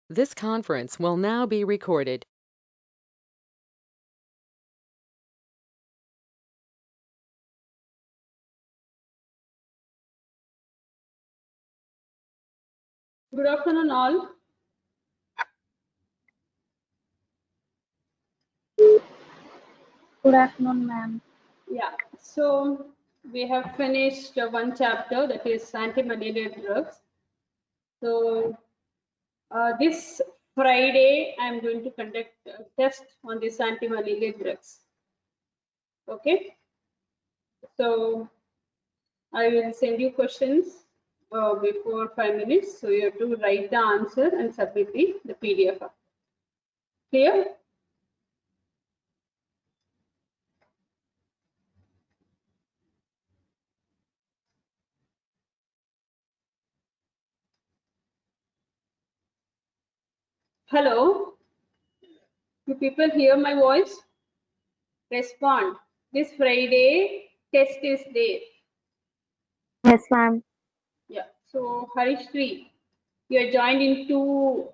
This conference will now be recorded. Good afternoon, all. Good afternoon, ma'am. Yeah, so we have finished one chapter, that is anti-malarial drugs. So this Friday, I'm going to conduct a test on this anti-malarial drugs. Okay, so I will send you questions before 5 minutes. So you have to write the answer and submit the PDF. Clear? Hello? Do people hear my voice? Respond. This Friday, test is there. Yes, ma'am. Yeah. So Harishri, you are joined into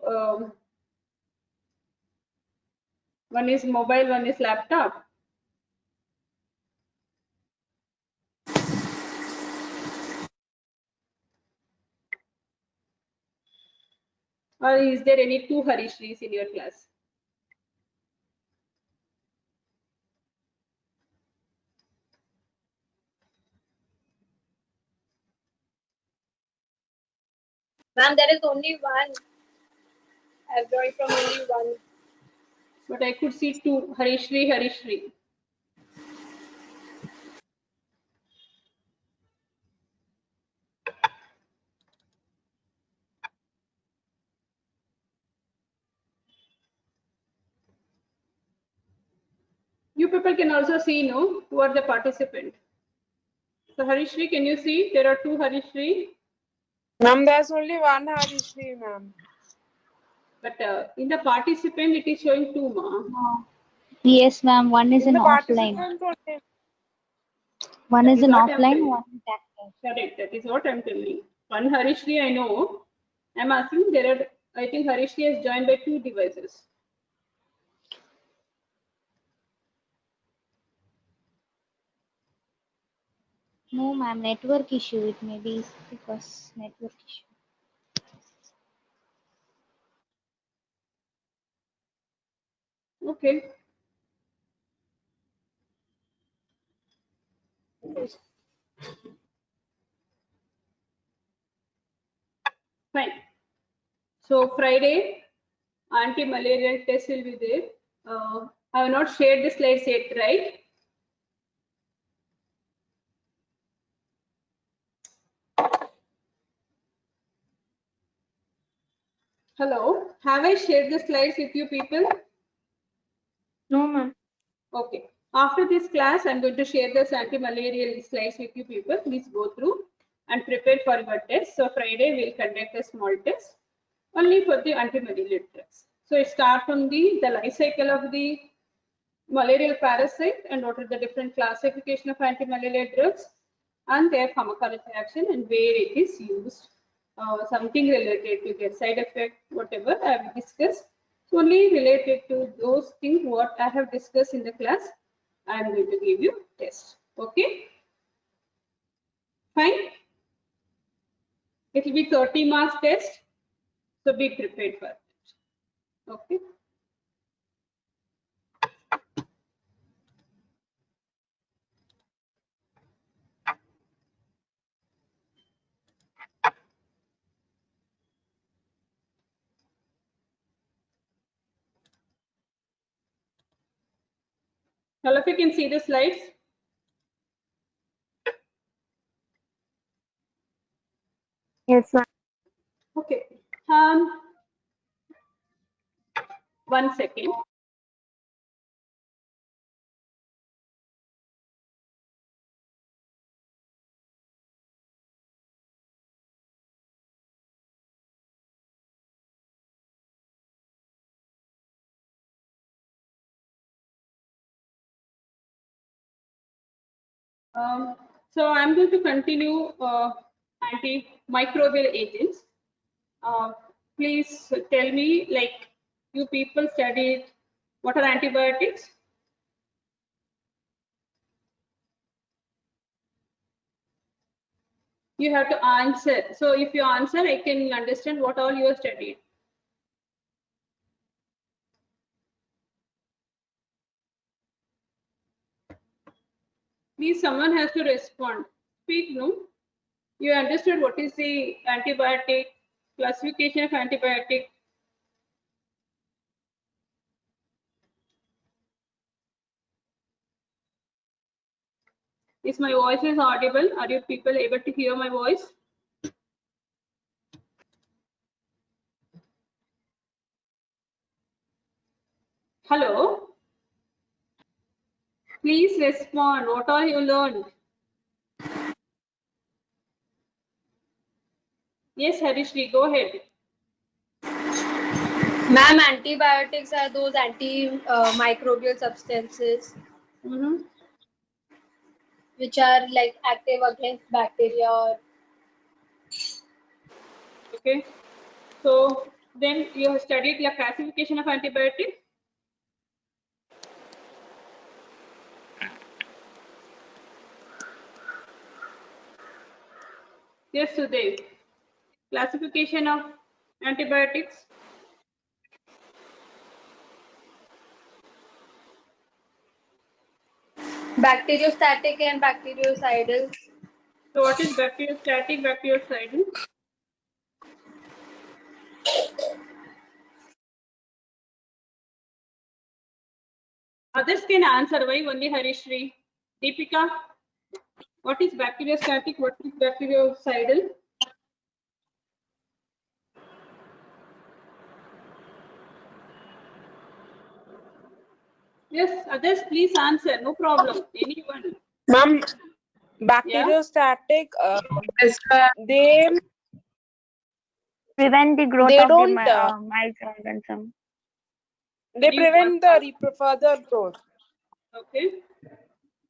one is mobile, one is laptop. Or is there any two Harishris in your class? Ma'am, there is only one. I've joined from only one. But I could see two Harishri, Harishri. You people can also see, no, who are the participant. So Harishri, can you see? There are two Harishri. Ma'am, there's only one Harishri, ma'am. But in the participant, it is showing two, ma. No. Yes, ma'am. One is In in the offline. participants only. One That is is in what I'm offline, telling. one is active. Correct. That is what I'm telling. One Harishri I know. I'm asking there are. I think Harishri is joined by two devices. No, ma'am. Network issue. It may be because network issue. Okay. Fine. So Friday, anti-malarial test will be there. I have not shared the slides yet, right? Hello. Have I shared the slides with you people? No, ma'am. Okay. After this class, I'm going to share the anti-malarial slides with you people. Please go through and prepare for your test. So Friday, we'll conduct a small test only for the anti-malarial drugs. So it starts from the life cycle of the malarial parasite and what are the different classification of anti-malarial drugs and their pharmacology action and where it is used. Something related to their side effect, whatever I have discussed, only related to those things what I have discussed in the class. I am going to give you test. Okay, fine. It will be 30 marks test, so be prepared for it. Okay. All of you can see the slides. Yes, ma'am. Okay. 1 second. So I'm going to continue antimicrobial agents. please tell me, like, you people studied what are antibiotics? You have to answer. So if you answer, I can understand what all you have studied. Please, someone has to respond. Speak, no? You understood what is the antibiotic, classification of antibiotic? Is my voice is audible? Are you people able to hear my voice? Hello? Please respond. What all you learned? Yes, Harishri, go ahead. Ma'am, antibiotics are those antimicrobial substances which are like active against bacteria or. Okay. So then you have studied the classification of antibiotics. Yes, Sudev. Classification of antibiotics. Bacteriostatic and bactericidal. So what is bacteriostatic, bactericidal? Others can answer. Why only Harishri? Deepika, what is bacteriostatic? What is bactericidal? Yes, others please answer. No problem. Anyone? Ma'am, bacteriostatic, they prevent the growth They of don't, the microorganism. they prevent the further growth. Okay.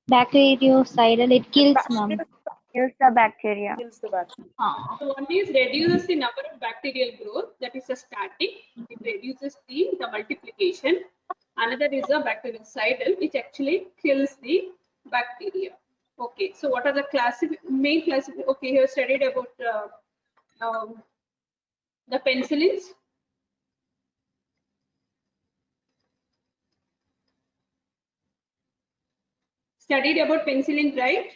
Bactericidal, it kills them. Kills the bacteria. Kills the bacteria. So one is reduces the number of bacterial growth, that is a static. It reduces the multiplication. Another is a bactericidal, which actually kills the bacteria. Okay, so what are the main classic? Okay, you have studied about the penicillins. Studied about penicillin, right?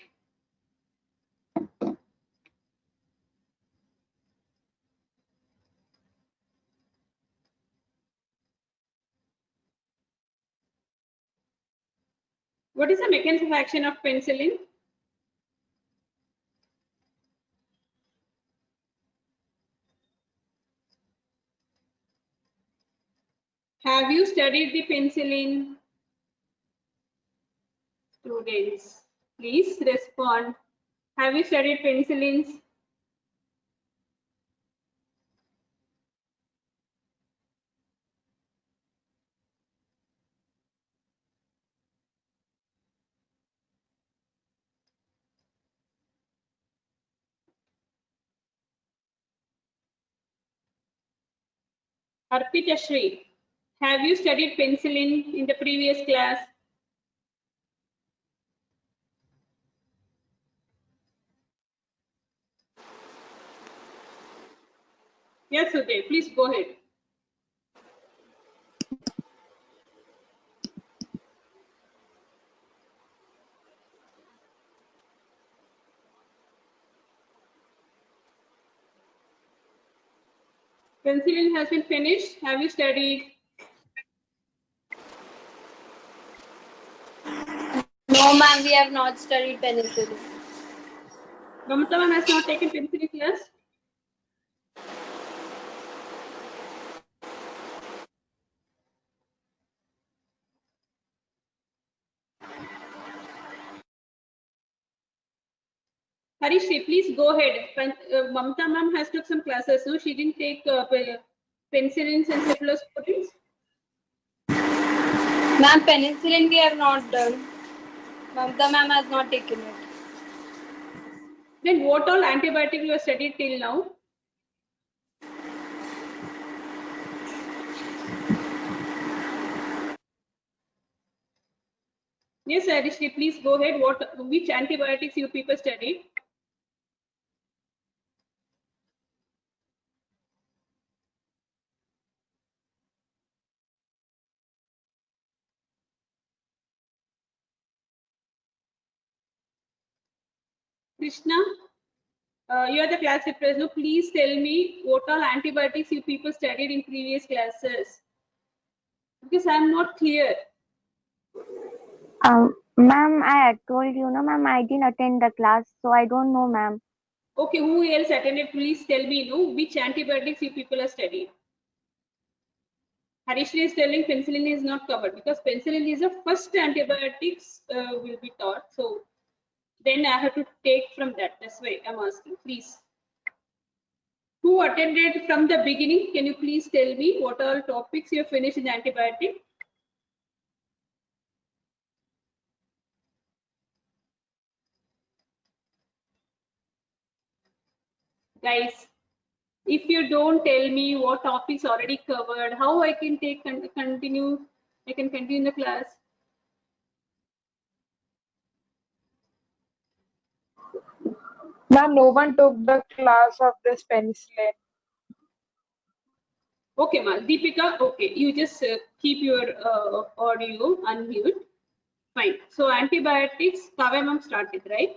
What is the mechanism of action of penicillin? Have you studied the penicillin? Students, please respond. Have you studied penicillins? Arpita Shri, have you studied penicillin in the previous class? Yes, Uday, please go ahead. Penicillin has been finished. Have you studied? No, ma'am, we have not studied penicillin. Mamata ma'am has not taken penicillin class. Harish, please go ahead. Mamata ma'am has took some classes, so she didn't take penicillins and cephalosporins. Ma'am, penicillin we have not done. Mamta ma'am has not taken it. Then what all antibiotic you have studied till now? Yes, Adishri, please go ahead. Which antibiotics you people studied? Krishna, you are the class representative. Please tell me what all antibiotics you people studied in previous classes. Because I am not clear. Ma'am, I had told you, no, ma'am, I didn't attend the class, so I don't know, ma'am. Okay, who else attended? Please tell me, no, which antibiotics you people are studying. Harishri is telling penicillin is not covered because penicillin is the first antibiotics will be taught. So then I have to take from that. That's why I'm asking. Please. Who attended from the beginning? Can you please tell me what all topics you have finished in antibiotic? Guys, if you don't tell me what topics already covered, how I can continue? I can continue the class. Ma'am, no one took the class of this penicillin. Okay, ma. Deepika, okay, you just keep your audio unmute. Fine. So antibiotics, Kavya ma'am started, right?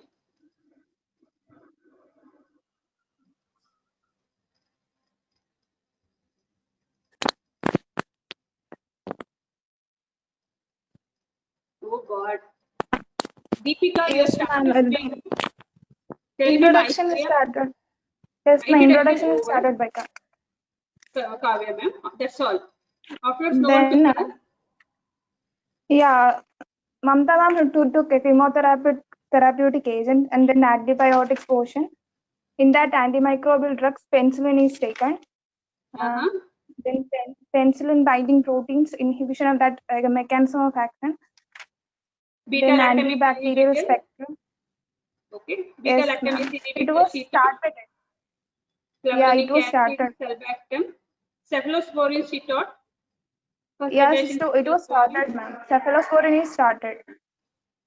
Oh God. Deepika, you Yes, started ma'am. speaking. Tell me, Introduction is Maitreya. started. Yes, my Introduction introduction is over. started by Kavya ma'am. That's all. Afterwards, no one Then, took class. yeah, Mamta ma'am took a chemotherapy therapeutic agent and then antibiotics portion. In that, antimicrobial drugs, penicillin is taken. Then penicillin binding proteins, inhibition of that mechanism of action. Then Beta-lactam antibacterial inhibitor. spectrum. Okay. Yes, Beta-lactam ma'am. inhibitor. It was she taught. started. Yeah, it was started. Sulbactam. Cephalosporin she taught. Yes, so it was started, ma'am. Cephalosporin is started.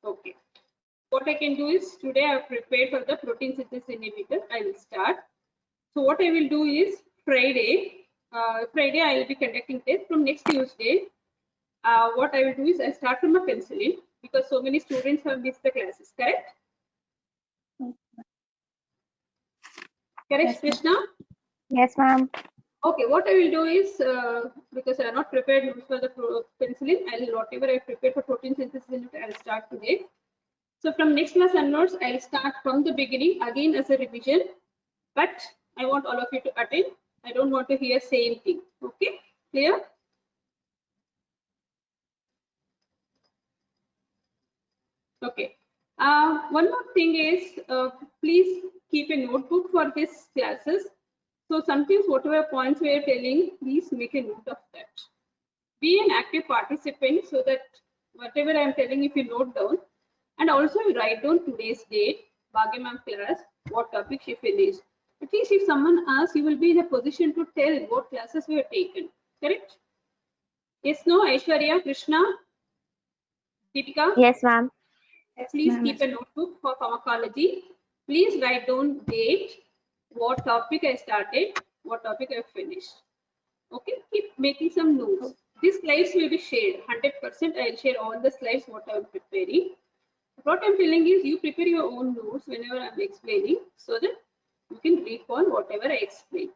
Okay. What I can do is today I have prepared for the protein synthesis inhibitor. I will start. So what I will do is Friday I will be conducting test. From next Tuesday, what I will do is I start from a penicillin because so many students have missed the classes. Correct? Correct, Yes, Krishna? Yes, ma'am. Okay, what I will do is, because I have not prepared notes for the penicillin, whatever I prepared for protein synthesis inhibitor, I'll start today. So from next class onwards, I'll start from the beginning again as a revision, but I want all of you to attend. I don't want to hear same thing. Okay, clear? Okay. One more thing is, please keep a notebook for these classes. So sometimes whatever points we are telling, please make a note of that. Be an active participant so that whatever I am telling, if you note down, and also you write down today's date, Bhagya ma'am class, what topic she finished. At least if someone asks, you will be in a position to tell what classes we have taken. Correct? Yes, no, Aishwarya, Krishna, Deepika? Yes, ma'am. Please keep a notebook for pharmacology. Please write down date, what topic I started, what topic I finished. Okay, keep making some notes. These slides will be shared. 100% I will share all the slides what I am preparing. What I'm telling is you prepare your own notes whenever I'm explaining so that you can recall whatever I explain.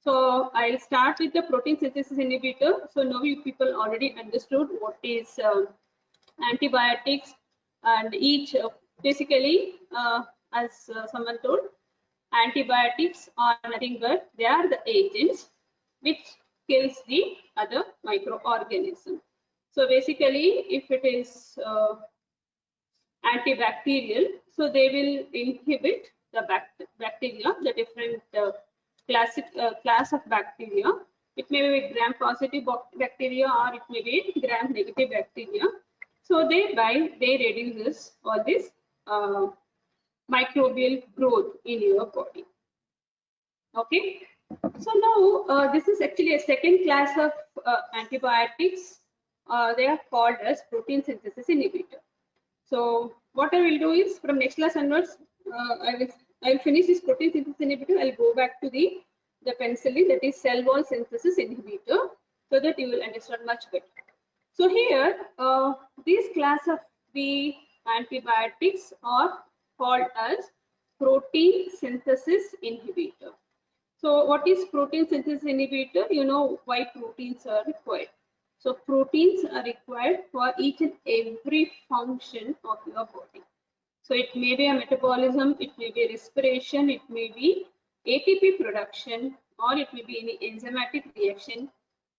So I'll start with the protein synthesis inhibitor. So now you people already understood what is antibiotics and each basically as someone told, antibiotics are nothing but they are the agents which kills the other microorganism. So basically if it is antibacterial, so they will inhibit the bacteria, the different class of bacteria. It may be gram-positive bacteria or it may be gram-negative bacteria. So thereby they reduces all this microbial growth in your body. Okay. So now this is actually a second class of antibiotics. They are called as protein synthesis inhibitor. So what I will do is from next class onwards, I will finish this protein synthesis inhibitor. I'll go back to the penicillin, that is cell wall synthesis inhibitor, so that you will understand much better. So here, these class of the antibiotics are called as protein synthesis inhibitor. So what is protein synthesis inhibitor? You know why proteins are required. So proteins are required for each and every function of your body. So it may be a metabolism, it may be respiration, it may be ATP production, or it may be any enzymatic reaction.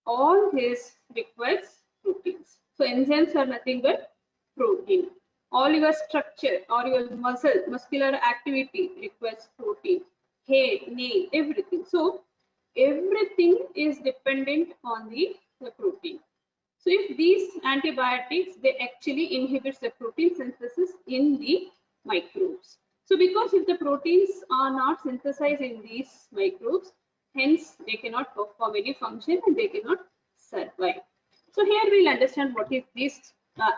All this requires proteins. So enzymes are nothing but protein. All your structure or your muscular activity requires protein. Hair, nail, everything. So everything is dependent on the protein. So if these antibiotics, they actually inhibit the protein synthesis in the microbes. So because if the proteins are not synthesized in these microbes, hence they cannot perform any function and they cannot survive. So here we'll understand what is these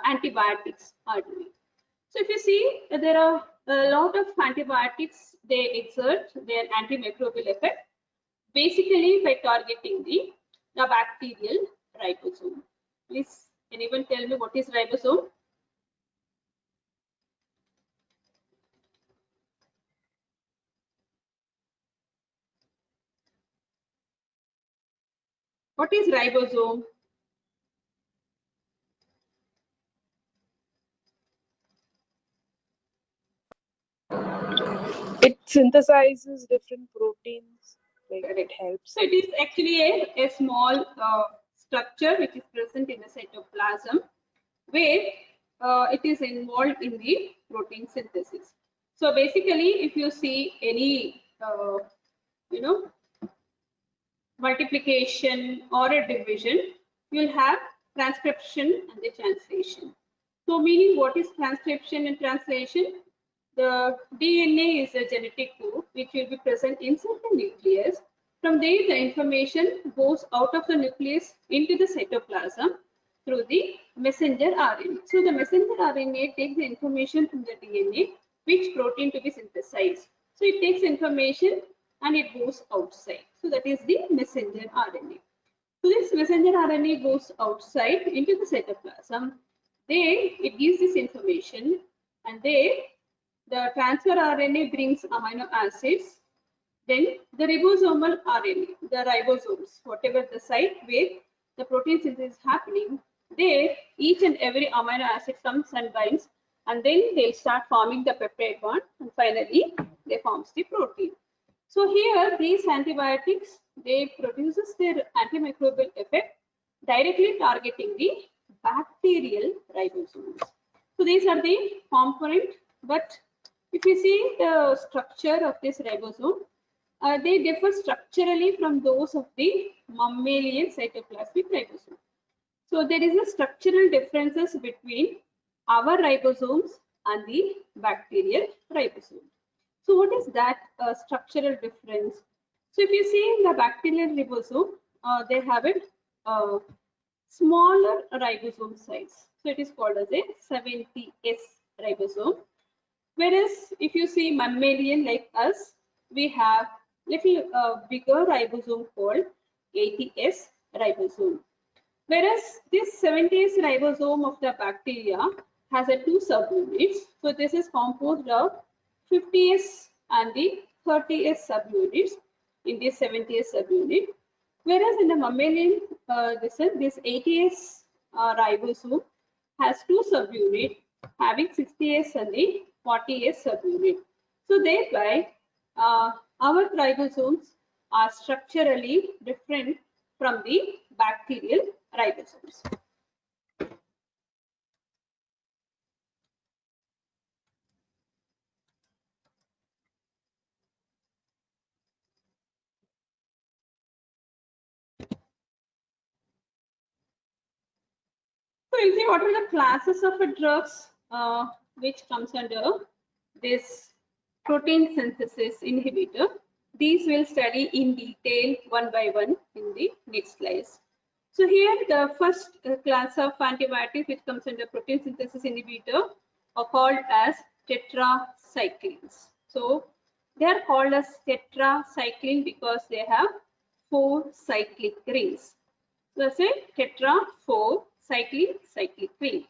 antibiotics are doing. So if you see, there are a lot of antibiotics, they exert their antimicrobial effect, basically by targeting the bacterial ribosome. Please, anyone tell me what is ribosome? What is ribosome? It synthesizes different proteins. Like it helps. So it is actually a small structure which is present in the cytoplasm, where it is involved in the protein synthesis. So basically, if you see any, multiplication or a division, you'll have transcription and the translation. So meaning, what is transcription and translation? The DNA is a genetic code which will be present inside the nucleus. From there, the information goes out of the nucleus into the cytoplasm through the messenger RNA. So the messenger RNA takes the information from the DNA, which protein to be synthesized. So it takes information and it goes outside. So that is the messenger RNA. So this messenger RNA goes outside into the cytoplasm. There it gives this information, and there the transfer RNA brings amino acids. Then the ribosomal RNA, the ribosomes, whatever the site where the protein synthesis is happening, there each and every amino acid comes and binds, and then they'll start forming the peptide bond, and finally they forms the protein. So here these antibiotics, they produces their antimicrobial effect directly targeting the bacterial ribosomes. So these are the component, but if you see the structure of this ribosome, they differ structurally from those of the mammalian cytoplasmic ribosome. So there is a structural differences between our ribosomes and the bacterial ribosome. So what is that structural difference? So if you see in the bacterial ribosome, they have a smaller ribosome size. So it is called as a 70S ribosome. Whereas if you see mammalian like us, we have little bigger ribosome called 80S ribosome. Whereas this 70S ribosome of the bacteria has a 2 subunits. So this is composed of 50S and the 30S subunits in this 70S subunit. Whereas in the mammalian, this 80S ribosome has 2 subunits having 60S and the 40S subunit. So thereby, our ribosomes are structurally different from the bacterial ribosomes. So we'll see what are the classes of drugs which comes under this protein synthesis inhibitor. These we'll study in detail one by one in the next slides. So here the first class of antibiotics which comes under protein synthesis inhibitor are called as tetracyclines. So they are called as tetracycline because they have 4 cyclic rings. So that's a tetra 4 cyclic ring.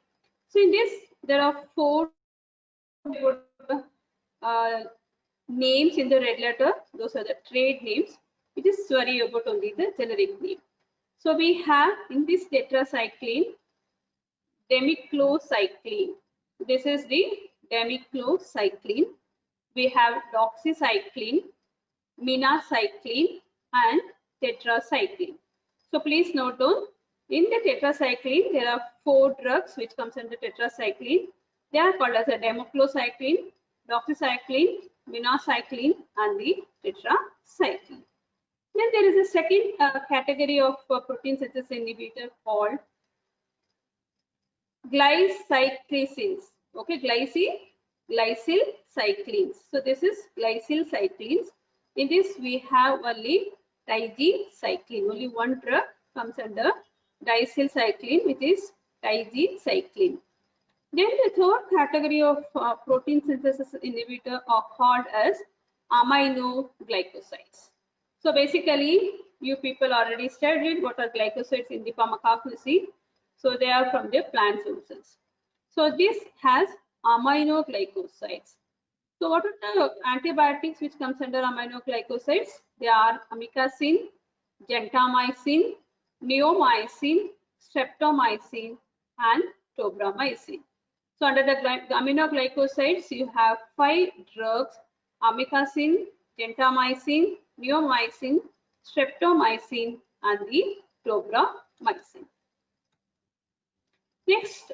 So in this there are 4 names in the red letter. Those are the trade names. It is sorry about only the generic name. So we have in this tetracycline demiclocycline. This is the demiclocycline. We have doxycycline, minocycline, and tetracycline. So please note down, in the tetracycline there are 4 drugs which comes under tetracycline. They are called as a demiclocycline, doxycycline, minocycline, and the tetracycline. Then there is a second category of protein synthesis inhibitor called glycyclines. Okay, glycyl cyclines. So this is glycyl cyclines. In this we have only digycycline. Only one drug comes under dicyl cycline, which is digycycline. Then the third category of protein synthesis inhibitor are called as aminoglycosides. So basically, you people already studied what are glycosides in the pharmacophagy. So they are from the plant sources. So this has aminoglycosides. So what are the antibiotics which comes under aminoglycosides? They are amikacin, gentamicin, neomycin, streptomycin, and tobramycin. So under the aminoglycosides, you have 5 drugs: amikacin, gentamicin, neomycin, streptomycin, and the tobramycin. Next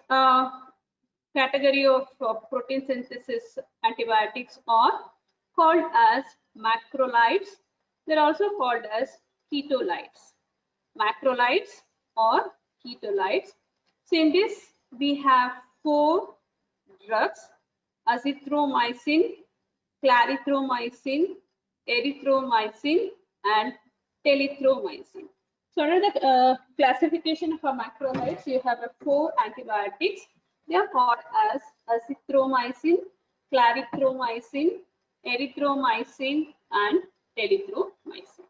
category of protein synthesis antibiotics are called as macrolides. They're also called as ketolides. Macrolides or ketolides. So in this we have 4 drugs: azithromycin, clarithromycin, erythromycin, and telithromycin. So under the classification of macrolides, you have 4 antibiotics. They are called as azithromycin, clarithromycin, erythromycin, and telithromycin.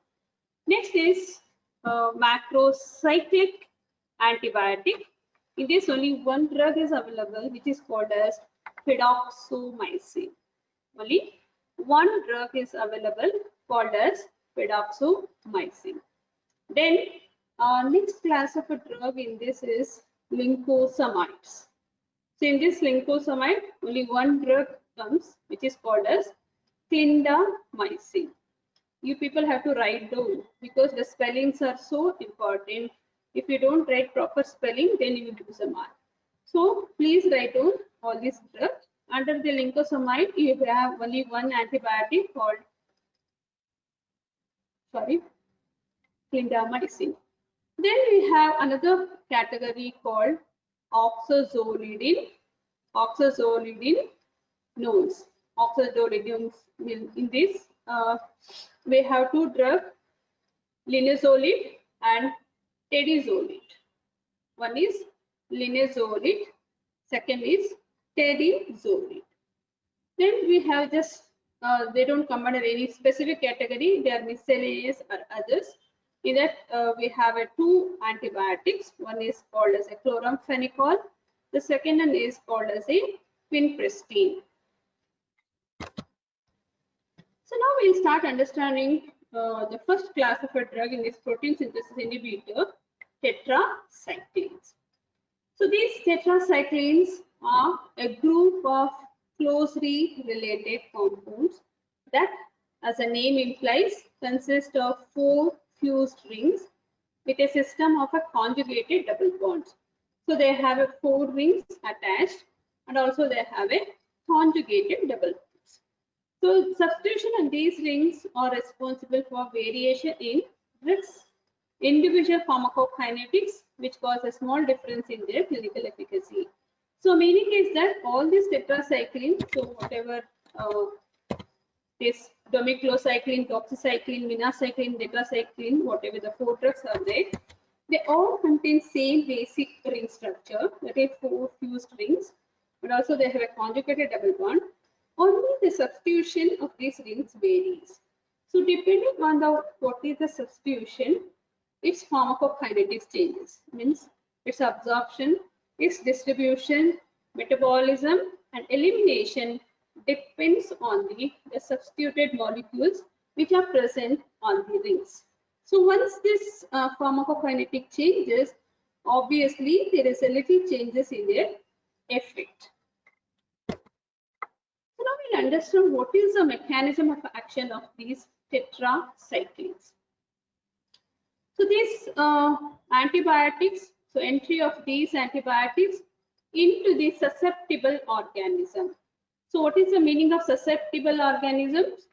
Next is macrocyclic antibiotic. In this, only one drug is available, which is called as fidaxomicin. Only one drug is available called as fidaxomicin. Then next class of a drug in this is lincosamides. So in this lincosamide, only one drug comes, which is called as clindamycin. You people have to write down because the spellings are so important. If you don't write proper spelling, then you will lose a mark. So please write down all these drugs. Under the lincosamide, you have only one antibiotic called clindamycin. Then we have another category called oxazolidine. Oxazolidine nodes. Oxazolidine in this we have 2 drugs, linezolid and tedizolid. One is linezolid, second is tedizolid. Then we have just they don't come under any specific category. They are miscellaneous or others. In that we have 2 antibiotics. One is called as a chloramphenicol. The second one is called as a vincristine. So now we'll start understanding the first class of a drug in this protein synthesis inhibitor, tetracyclines. So these tetracyclines are a group of closely related compounds that, as the name implies, consist of 4 fused rings with a system of a conjugated double bonds. So they have 4 rings attached, and also they have a conjugated double bonds. So substitution on these rings are responsible for variation in drugs' individual pharmacokinetics, which cause a small difference in their clinical efficacy. So meaning is that all these tetracyclines, so whatever this domiclocycline, doxycycline, minocycline, tetracycline, whatever the 4 drugs are there, they all contain same basic ring structure, that is 4 fused rings. but also they have a conjugated double bond. Only the substitution of these rings varies. So depending on what is the substitution, its pharmacokinetics changes. Means its absorption, its distribution, metabolism, and elimination depends on the substituted molecules which are present on the rings. So once this pharmacokinetic changes, obviously there is a little changes in their effect. So now we'll understand what is the mechanism of action of these tetracyclines. So these antibiotics, so entry of these antibiotics into the susceptible organism. So what is the meaning of susceptible organisms?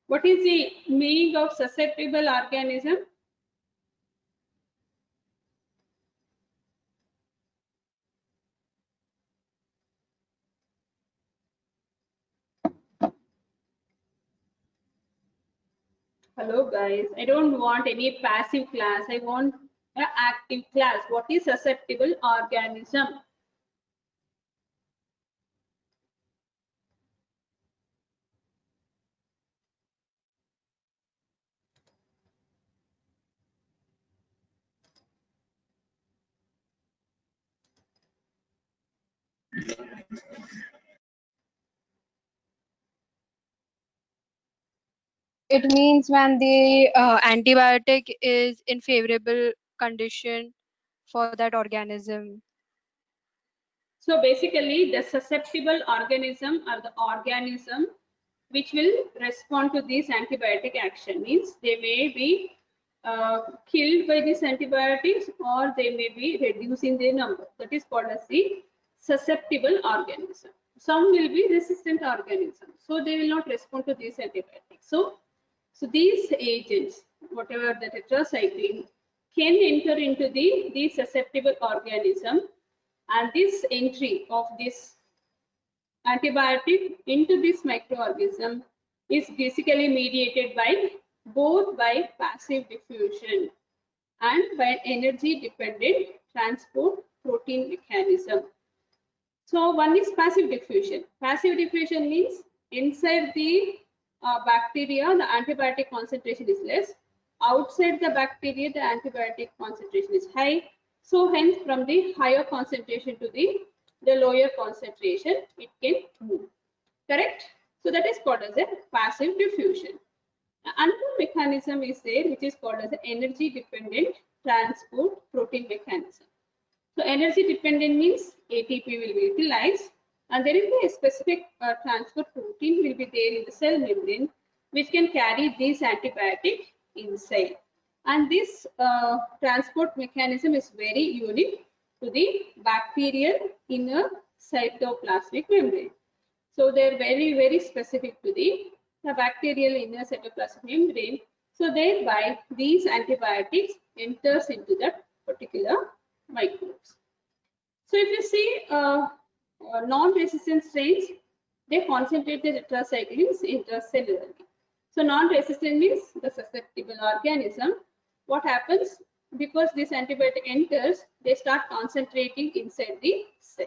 What is the meaning of susceptible organism? Hello guys, I don't want any passive class. I want an active class. What is susceptible organism? It means when the antibiotic is in favorable condition for that organism. So basically the susceptible organism are the organism which will respond to this antibiotic action. Means they may be killed by these antibiotics or they may be reducing their number. That is called as the susceptible organism. Some will be resistant organisms, so they will not respond to these antibiotics. So these agents, whatever the tetracycline, can enter into the susceptible organism, and this entry of this antibiotic into this microorganism is basically mediated by both by passive diffusion and by energy dependent transport protein mechanism. So one is passive diffusion. Passive diffusion means inside the bacteria the antibiotic concentration is less, outside the bacteria the antibiotic concentration is high. So hence from the higher concentration to the lower concentration it can move. Correct? So that is called as a passive diffusion. Another mechanism is there which is called as the energy dependent transport protein mechanism. So energy dependent means ATP will be utilized, and there is a specific transport protein will be there in the cell membrane which can carry this antibiotic inside. And this transport mechanism is very unique to the bacterial inner cytoplasmic membrane. So they are very, very specific to the bacterial inner cytoplasmic membrane. So thereby these antibiotics enters into that particular microbes. So if you see non-resistant strains, they concentrate the tetracyclines intracellularly. So non-resistant means the susceptible organism. What happens? Because this antibiotic enters, they start concentrating inside the cell.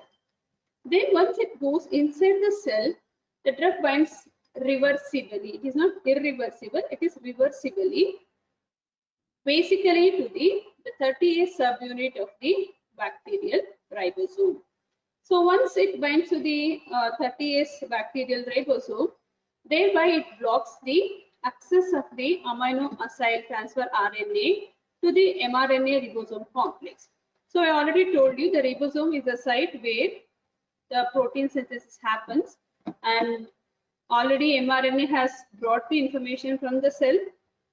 Then once it goes inside the cell, the drug binds reversibly. It is not irreversible, it is reversibly, basically to the 30A subunit of the bacterial ribosome. So once it binds to the 30S bacterial ribosome, thereby it blocks the access of the amino acyl transfer RNA to the mRNA ribosome complex. So I already told you the ribosome is the site where the protein synthesis happens, and already mRNA has brought the information from the cell.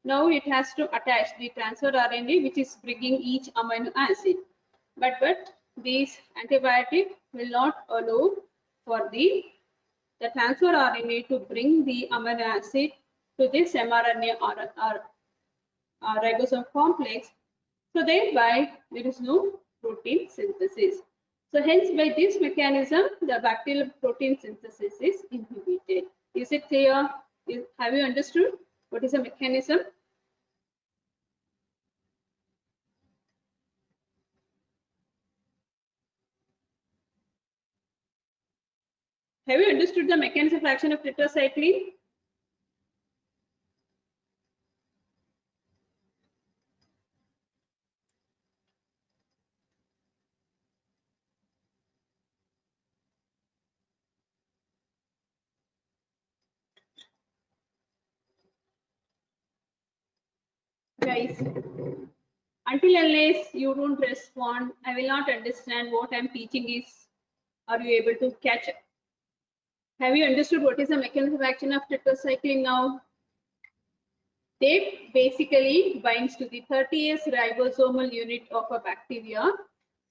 Now it has to attach the transfer RNA which is bringing each amino acid. But these antibiotic will not allow for the transfer RNA to bring the amino acid to this mRNA or ribosome complex. So thereby there is no protein synthesis. So hence by this mechanism, the bacterial protein synthesis is inhibited. Is it clear? Have you understood what is the mechanism? Have you understood the mechanism of action of tetracycline? Guys, until unless you don't respond, I will not understand what I'm teaching is. Are you able to catch it? Have you understood what is the mechanism of action of tetracycline now? They basically binds to the 30S ribosomal unit of a bacteria.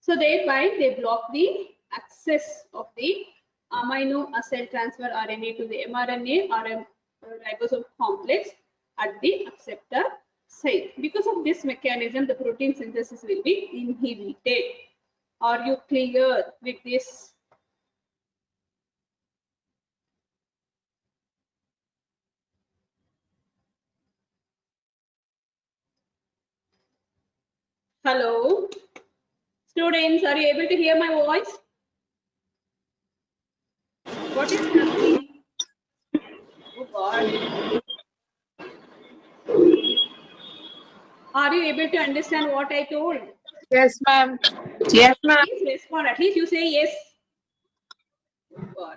So thereby they block the access of the amino acid transfer RNA to the mRNA or ribosome complex at the acceptor site. Because of this mechanism, the protein synthesis will be inhibited. Are you clear with this? Hello, students, are you able to hear my voice? What is happening? Oh God. Are you able to understand what I told? Yes, ma'am. Yes, ma'am. Please respond. At least you say yes. Oh God.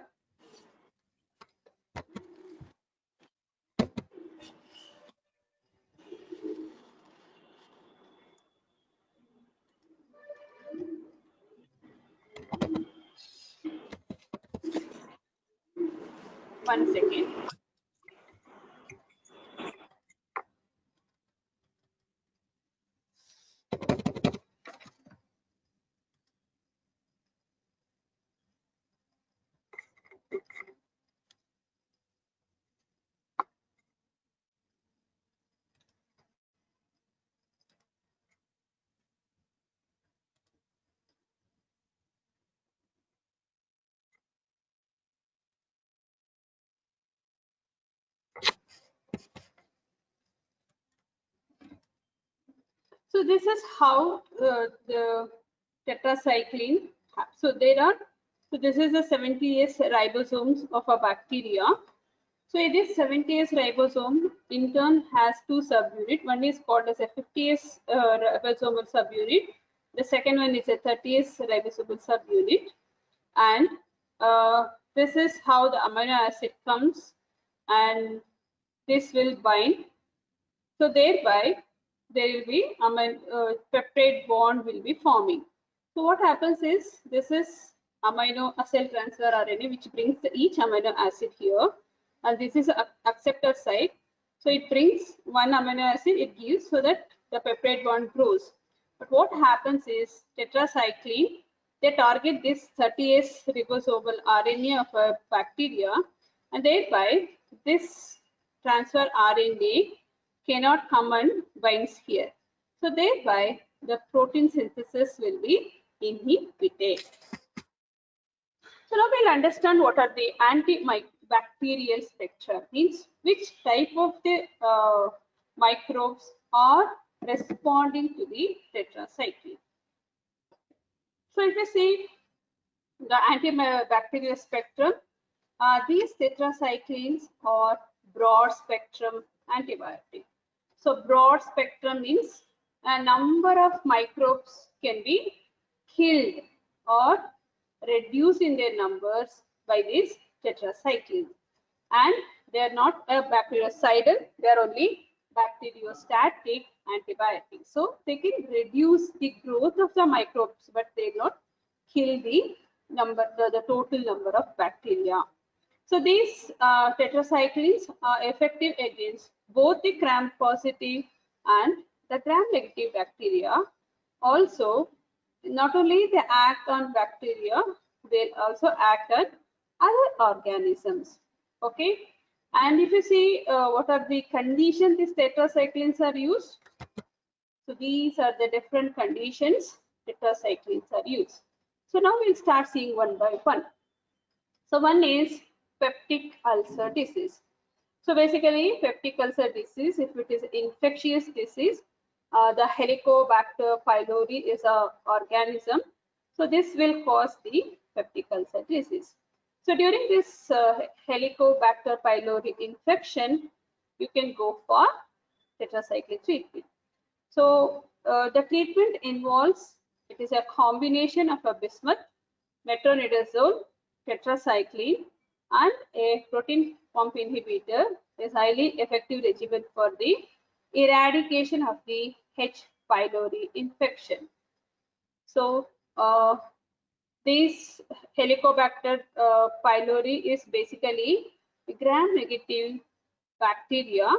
One second. So this is how the tetracycline. So this is the 70S ribosomes of a bacteria. So this 70S ribosome in turn has two subunit. One is called as a 50S ribosomal subunit. The second one is a 30S ribosomal subunit. And this is how the amino acid comes, and this will bind. So thereby there will be peptide bond will be forming. So what happens is this is amino acid transfer RNA which brings each amino acid here, and this is acceptor site. So it brings one amino acid, it gives so that the peptide bond grows. But what happens is tetracycline, they target this 30S ribosomal RNA of a bacteria, and thereby this transfer RNA cannot come and binds here. So thereby the protein synthesis will be inhibited. So now we'll understand what are the antibacterial spectra, means which type of the microbes are responding to the tetracycline. So if you see the antibacterial spectrum, these tetracyclines are broad spectrum antibiotic. So broad spectrum means a number of microbes can be killed or reduced in their numbers by this tetracycline. And they are not a bactericidal, they are only bacteriostatic antibiotics. So they can reduce the growth of the microbes, but they not kill the total number of bacteria. So these tetracyclines are effective against both the gram-positive and the gram-negative bacteria. Also, not only they act on bacteria, they also act on other organisms. Okay, and if you see what are the conditions these tetracyclines are used, so these are the different conditions tetracyclines are used. So now we'll start seeing one by one. So one is peptic ulcer disease. So basically peptic ulcer disease, if it is infectious disease, the Helicobacter pylori is a organism. So this will cause the peptic ulcer disease. So during this Helicobacter pylori infection, you can go for tetracycline treatment. So the treatment involves, it is a combination of a bismuth, metronidazole, tetracycline, and a protein pump inhibitor is highly effective regimen for the eradication of the H. pylori infection. So this Helicobacter pylori is basically gram-negative bacteria.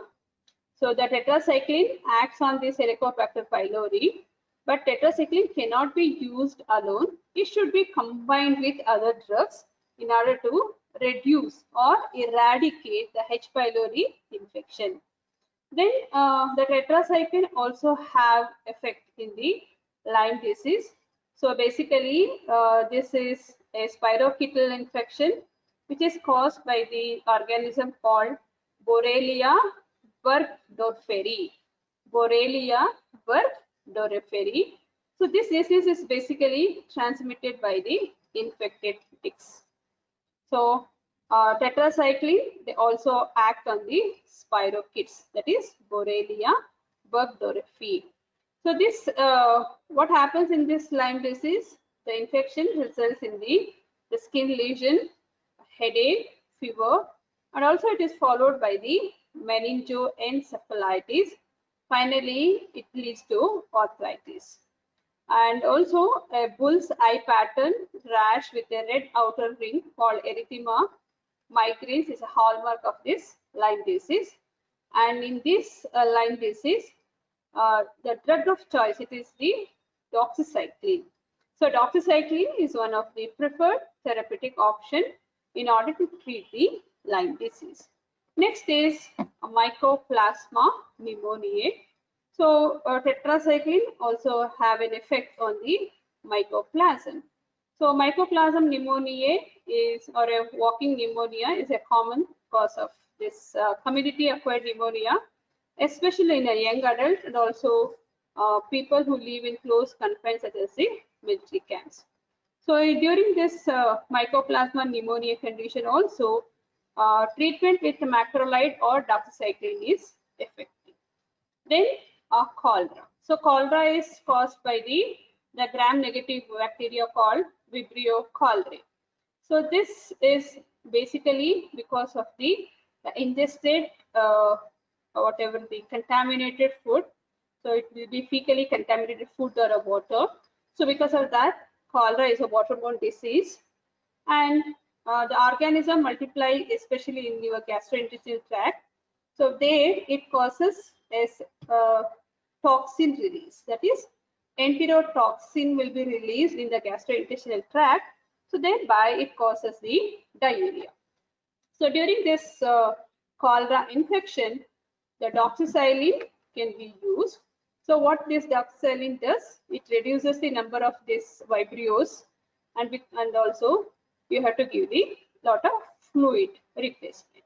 So the tetracycline acts on this Helicobacter pylori, but tetracycline cannot be used alone. It should be combined with other drugs in order to reduce or eradicate the H. pylori infection. Then the tetracycline also have effect in the Lyme disease. So basically this is a spirochetal infection which is caused by the organism called Borrelia burgdorferi. Borrelia burgdorferi. So this disease is basically transmitted by the infected ticks. So tetracycline, they also act on the spirochetes, that is Borrelia burgdorferi. So this, what happens in this Lyme disease? The infection results in the skin lesion, headache, fever, and also it is followed by the meningoencephalitis. Finally, it leads to arthritis. And also a bull's eye pattern rash with a red outer ring called erythema migrans is a hallmark of this Lyme disease. And in this Lyme disease, the drug of choice, it is the doxycycline. So doxycycline is one of the preferred therapeutic option in order to treat the Lyme disease. Next is Mycoplasma pneumoniae. So tetracycline also have an effect on the mycoplasm. So Mycoplasma pneumoniae is, or a walking pneumonia, is a common cause of this community acquired pneumonia, especially in a young adult and also people who live in close confines such as the military camps. So during this Mycoplasma pneumonia condition also, treatment with macrolide or doxycycline is effective. Then cholera. So cholera is caused by the gram-negative bacteria called Vibrio cholerae. So this is basically because of the ingested whatever the contaminated food. So it will be fecally contaminated food or water. So because of that, cholera is a waterborne disease, and the organism multiply especially in your gastrointestinal tract. So there it causes as toxin release, that is enterotoxin will be released in the gastrointestinal tract. So thereby it causes the diarrhea. So during this cholera infection, the doxycycline can be used. So what this doxycycline does, it reduces the number of these vibrios, and also you have to give the lot of fluid replacement.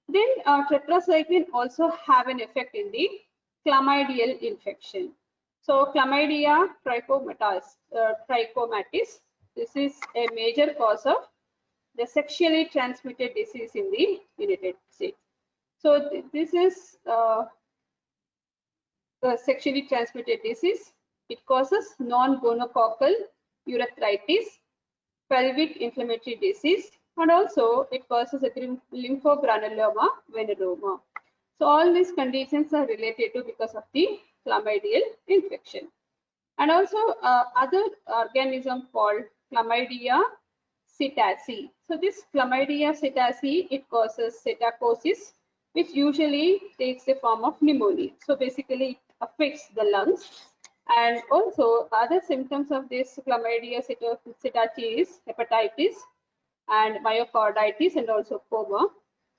Then tetracycline also have an effect in the chlamydial infection. So chlamydia trichomatis, this is a major cause of the sexually transmitted disease in the United States. So this is the sexually transmitted disease. It causes non-gonococcal urethritis, pelvic inflammatory disease, and also it causes a lymphogranuloma veneroma. So all these conditions are related to because of the chlamydial infection. And also other organism called Chlamydia psittaci. So this Chlamydia psittaci, it causes psittacosis, which usually takes the form of pneumonia. So basically it affects the lungs. And also other symptoms of this Chlamydia psittaci is hepatitis and myocarditis and also coma.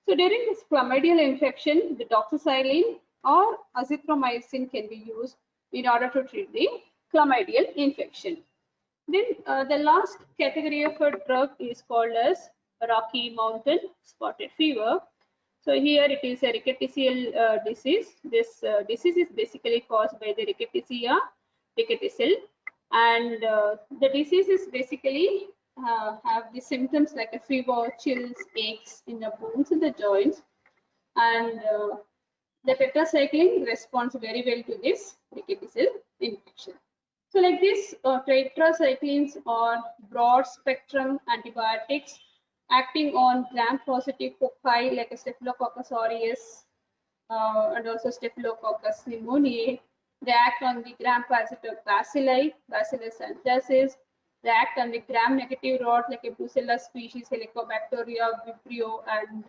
So during this chlamydial infection, the doxycycline or azithromycin can be used in order to treat the chlamydial infection. Then the last category of a drug is called as Rocky Mountain spotted fever. So here it is a rickettsial disease. This disease is basically caused by the Rickettsia rickettsial, and the disease is basically have the symptoms like a fever, chills, aches in the bones and the joints, and the tetracycline responds very well to this rickettsial infection. So like this, tetracyclines are broad spectrum antibiotics acting on gram-positive cocci like a Staphylococcus aureus and also Staphylococcus pneumoniae. They act on the gram-positive bacilli, Bacillus anthracis. They act on the gram-negative rod like a Brucella species, Helicobacteria, Vibrio, and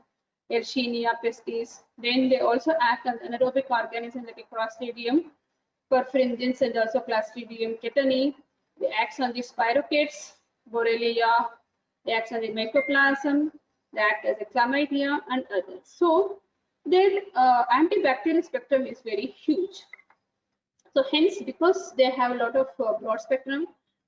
Yersinia pestis. Then they also act on anaerobic organisms like a Clostridium perfringens and also Clostridium tetani. They act on the spirochetes, Borrelia. They act on the mycoplasm. They act as a chlamydia and others. So their antibacterial spectrum is very huge. So hence, because they have a lot of broad spectrum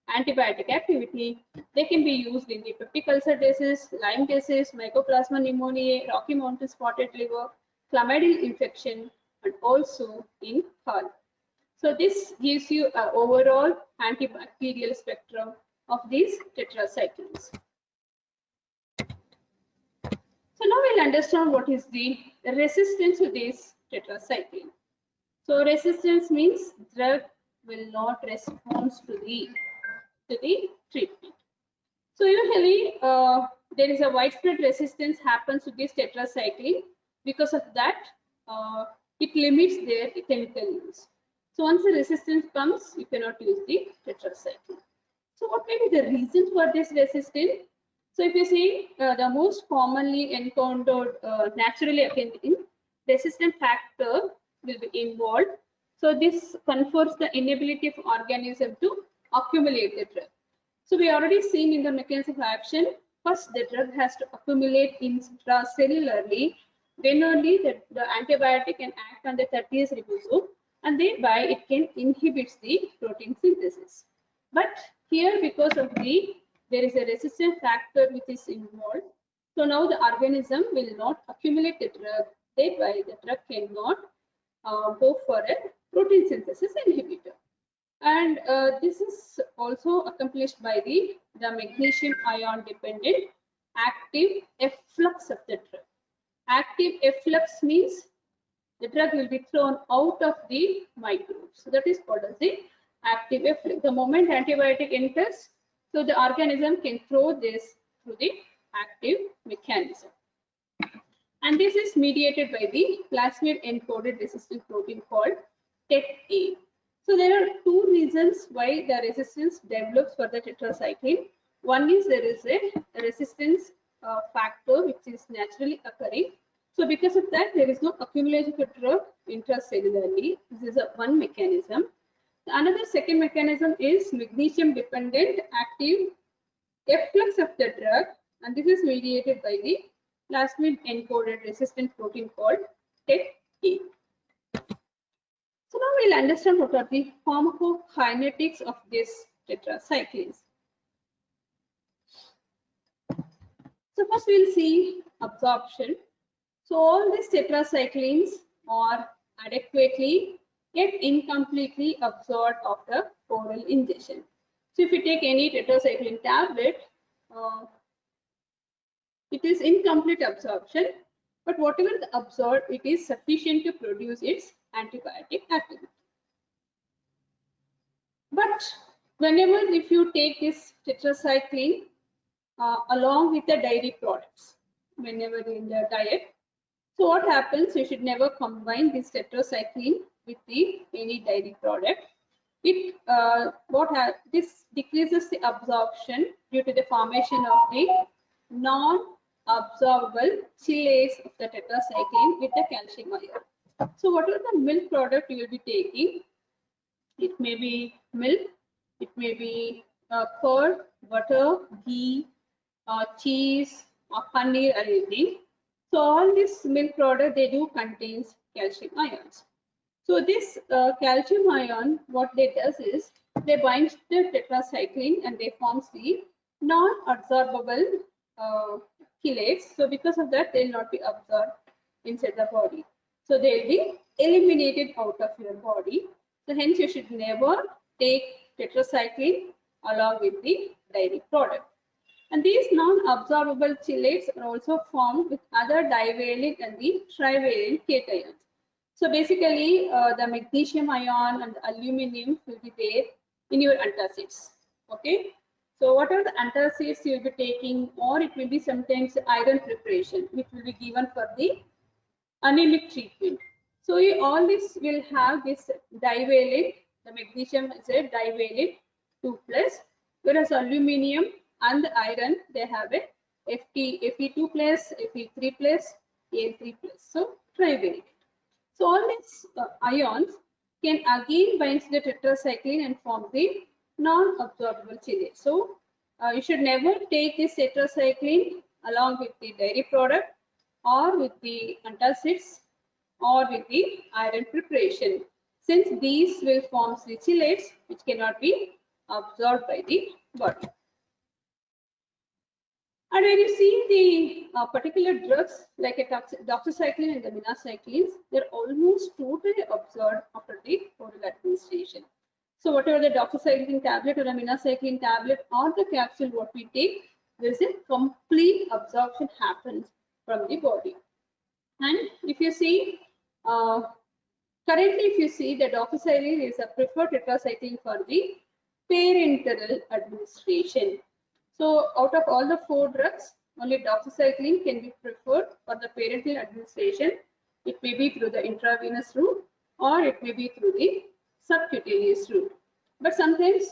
antibiotic activity, they can be used in the peptic ulcer disease, Lyme disease, Mycoplasma pneumoniae, Rocky Mountain spotted liver, chlamydial infection, and also in HAL. So this gives you an overall antibacterial spectrum of these tetracyclines. So now we'll understand what is the resistance to this tetracycline. So resistance means drug will not respond to the treatment. So usually there is a widespread resistance happens to this tetracycline. Because of that, it limits their chemical use. So once the resistance comes, you cannot use the tetracycline. So what may be the reasons for this resistance? So if you see the most commonly encountered naturally occurring resistant factor will be involved. So this confers the inability of organism to accumulate the drug. So we already seen in the mechanism of action, first the drug has to accumulate intracellularly, then only the antibiotic can act on the 30S ribosome, and thereby it can inhibit the protein synthesis. But here, because of there is a resistant factor which is involved, so now the organism will not accumulate the drug, thereby the drug cannot go for a protein synthesis inhibitor. And this is also accomplished by the magnesium ion dependent active efflux of the drug. Active efflux means the drug will be thrown out of the microbe. So that is called as the active efflux. The moment antibiotic enters, so the organism can throw this through the active mechanism. And this is mediated by the plasmid encoded resistant protein called TET-A. So there are two reasons why the resistance develops for the tetracycline. One is there is a resistance factor which is naturally occurring. So because of that, there is no accumulation of drug intracellularly. This is one mechanism. Another second mechanism is magnesium dependent active efflux of the drug, and this is mediated by the plasmid encoded resistant protein called TET-A. So now we'll understand what are the pharmacokinetics of this tetracyclines. So first we'll see absorption. So all these tetracyclines are adequately yet incompletely absorbed after oral ingestion. So if you take any tetracycline tablet, it is incomplete absorption, but whatever the absorbed, it is sufficient to produce its antibiotic activity. But whenever if you take this tetracycline along with the dairy products, whenever in the diet, so what happens? You should never combine this tetracycline with any dairy product. It this decreases the absorption due to the formation of the non-absorbable chelate of the tetracycline with the calcium ion. So whatever the milk product you will be taking, it may be milk, it may be curd, butter, ghee, cheese, or paneer, or anything. So all this milk product, they do contains calcium ions. So this calcium ion, what they does is they bind the tetracycline and they form the non-absorbable chelates. So because of that, they will not be absorbed inside the body. So they will be eliminated out of your body. So hence you should never take tetracycline along with the dairy product. And these non-absorbable chelates are also formed with other divalent and the trivalent cations. So basically, the magnesium ion and the aluminum will be there in your antacids. Okay. So what are the antacids you will be taking, or it will be sometimes iron preparation, which will be given for the anemic treatment. So all this will have this divalent. The magnesium is a divalent 2+, whereas aluminum and the iron, they have a Fe2+, Fe3+, Al3+. So trivalent. So all these ions can again bind to the tetracycline and form the non-absorbable chelate. So you should never take this tetracycline along with the dairy product or with the antacids or with the iron preparation, since these will form the chelates which cannot be absorbed by the body. And when you see the particular drugs like a doxycycline and the minocyclines, they're almost totally absorbed after the oral administration. So whatever the doxycycline tablet or a minocycline tablet or the capsule what we take, there is a complete absorption happens from the body. And if you see, currently if you see, the doxycycline is a preferred tetracycline for the parenteral administration. So out of all the 4 drugs, only doxycycline can be preferred for the parenteral administration. It may be through the intravenous route or it may be through the subcutaneous route. But sometimes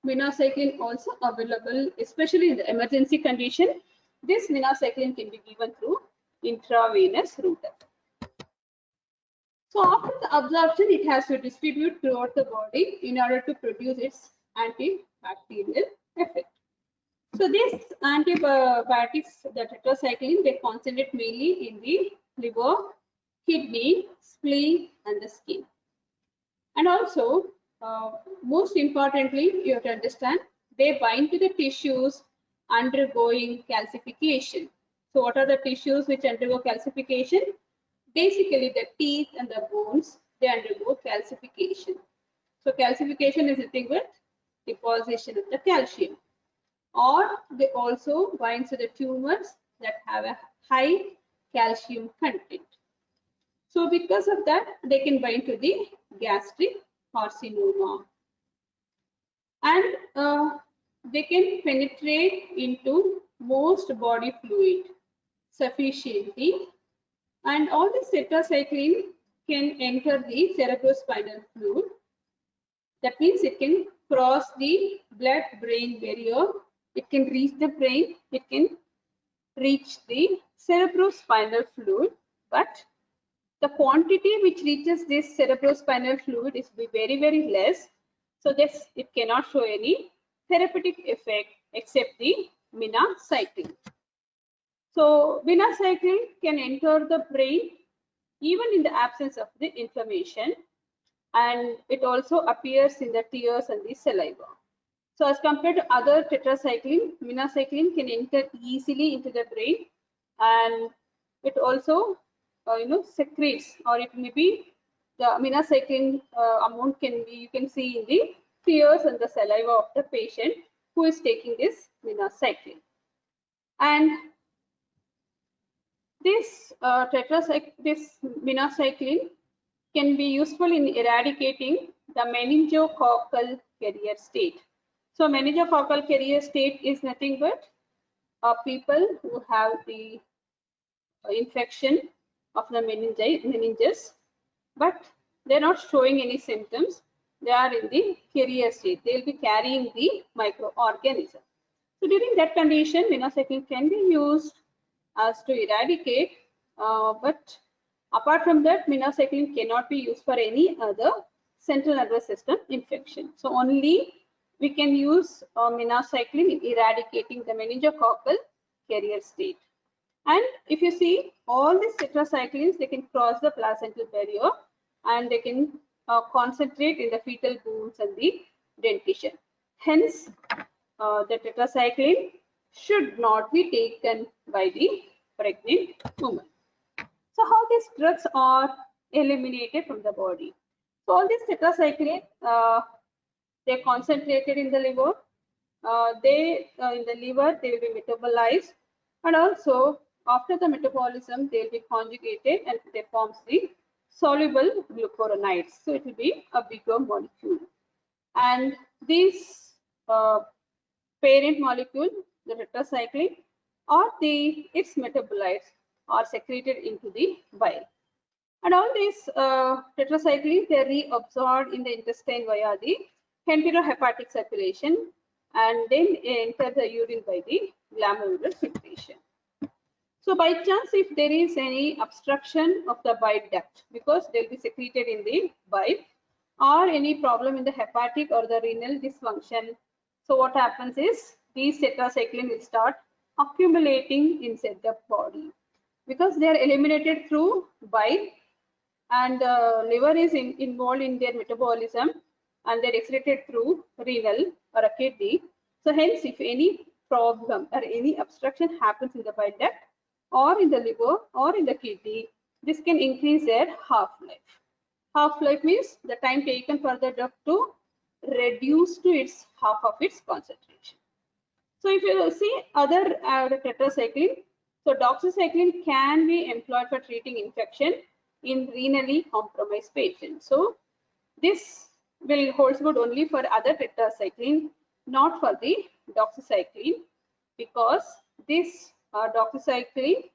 minocycline also available, especially in the emergency condition. This minocycline can be given through intravenous route. So after the absorption, it has to distribute throughout the body in order to produce its antibacterial effect. So these antibiotics, the tetracycline, they concentrate mainly in the liver, kidney, spleen, and the skin. And also, most importantly, you have to understand, they bind to the tissues undergoing calcification. So what are the tissues which undergo calcification? Basically, the teeth and the bones, they undergo calcification. So calcification is nothing but deposition of the calcium. Or they also bind to the tumors that have a high calcium content. So because of that, they can bind to the gastric carcinoma. And they can penetrate into most body fluid sufficiently. And all this tetracycline can enter the cerebrospinal fluid. That means it can cross the blood-brain barrier. It can reach the brain. It can reach the cerebrospinal fluid. But the quantity which reaches this cerebrospinal fluid is very, very less. So this, it cannot show any therapeutic effect except the minocycline. So minocycline can enter the brain even in the absence of the inflammation, and it also appears in the tears and the saliva. So as compared to other tetracycline, minocycline can enter easily into the brain, and it also secretes, or it may be the minocycline amount can be, you can see in the tears and the saliva of the patient who is taking this minocycline. And this this minocycline can be useful in eradicating the meningococcal carrier state. So meningococcal carrier state is nothing but people who have the infection of the meninges, but they're not showing any symptoms. They are in the carrier state. They'll be carrying the microorganism. So during that condition, minocycline can be used as to eradicate, but apart from that, minocycline cannot be used for any other central nervous system infection. So only we can use minocycline in eradicating the meningococcal carrier state. And if you see, all these tetracyclines, they can cross the placental barrier and they can concentrate in the fetal bones and the dentition. Hence, the tetracycline should not be taken by the pregnant woman. So how these drugs are eliminated from the body? So all these tetracycline, they're concentrated in the liver. In the liver, they will be metabolized, and also after the metabolism, they will be conjugated and they forms the soluble glucuronides. So it will be a bigger molecule. And these parent molecule, the tetracycline, or its metabolites are secreted into the bile. And all these tetracyclines, they are reabsorbed in the intestine via the enterohepatic circulation and then enter the urine by the glomerular filtration. So by chance, if there is any obstruction of the bile duct, because they will be secreted in the bile, or any problem in the hepatic or the renal dysfunction, so what happens is these tetracycline will start accumulating inside the body because they are eliminated through bile, and the liver is involved in their metabolism, and they're excreted through renal or a kidney. So hence, if any problem or any obstruction happens in the bile duct or in the liver or in the kidney, this can increase their half-life. Half-life means the time taken for the drug to reduce to its half of its concentration. So if you see other tetracycline, so doxycycline can be employed for treating infection in renally compromised patients. So this will holds good only for other tetracycline, not for the doxycycline, because this doxycycline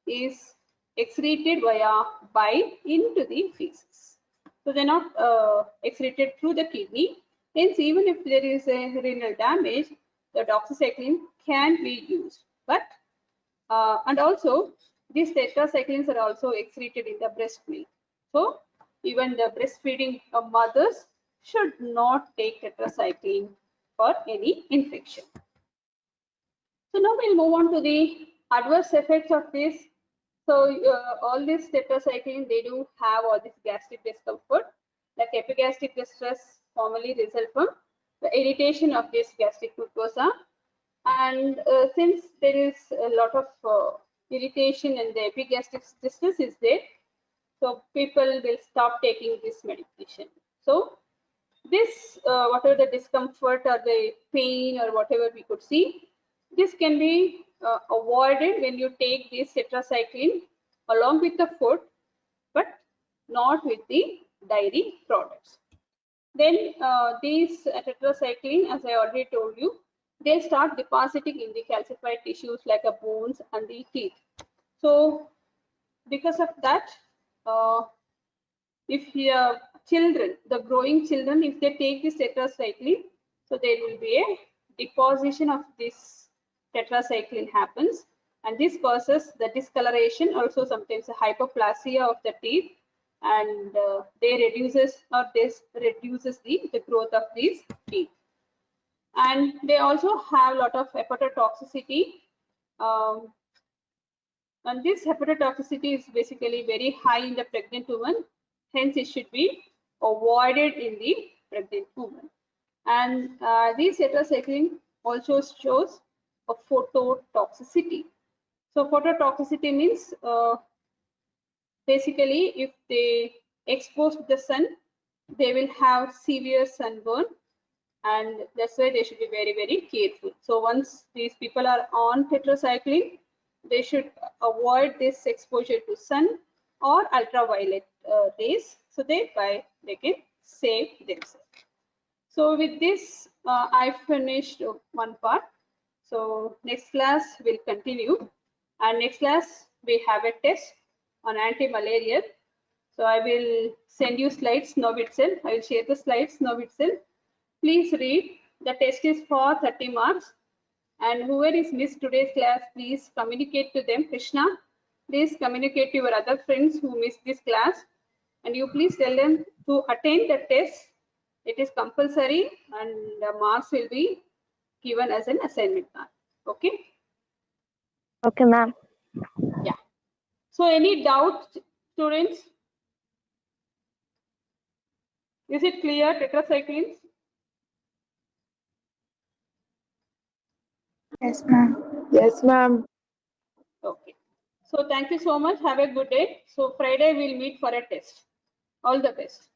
is excreted via bile into the feces. So they're not excreted through the kidney. Hence, even if there is a renal damage, the doxycycline can be used. But and also these tetracyclines are also excreted in the breast milk. So even the breastfeeding mothers should not take tetracycline for any infection. So now we'll move on to the adverse effects of this. So all these tetracycline, they do have all this gastric discomfort, like epigastric distress formerly result from the irritation of this gastric mucosa. And since there is a lot of irritation and the epigastric distress is there, so people will stop taking this medication. So this, whatever the discomfort or the pain or whatever we could see, this can be avoided when you take this tetracycline along with the food, but not with the dairy products. Then these tetracycline, as I already told you, they start depositing in the calcified tissues like the bones and the teeth. So because of that, if your children, the growing children, if they take this tetracycline, so there will be a deposition of this tetracycline happens, and this causes the discoloration, also sometimes a hyperplasia of the teeth, and this reduces the growth of these teeth. And they also have a lot of hepatotoxicity, and this hepatotoxicity is basically very high in the pregnant woman. Hence, it should be avoided in the pregnant woman. And these tetracycline also shows a phototoxicity. So phototoxicity means basically if they expose to the sun, they will have severe sunburn, and that's why they should be very, very careful. So once these people are on tetracycline, they should avoid this exposure to sun or ultraviolet rays, so they can save themselves. So with this, I finished one part. So next class will continue, and next class we have a test on anti-malarial. So I will send you slides now itself. I will share the slides now itself. Please read. The test is for 30 marks. And whoever is missed today's class, please communicate to them. Krishna, please communicate to your other friends who missed this class. And you please tell them to attend the test. It is compulsory, and the marks will be given as an assignment mark. Okay? Okay, ma'am. Yeah. So any doubts, students? Is it clear, tetracyclines? Yes, ma'am. Yes, ma'am. Okay. So thank you so much. Have a good day. So Friday we'll meet for a test. All the best.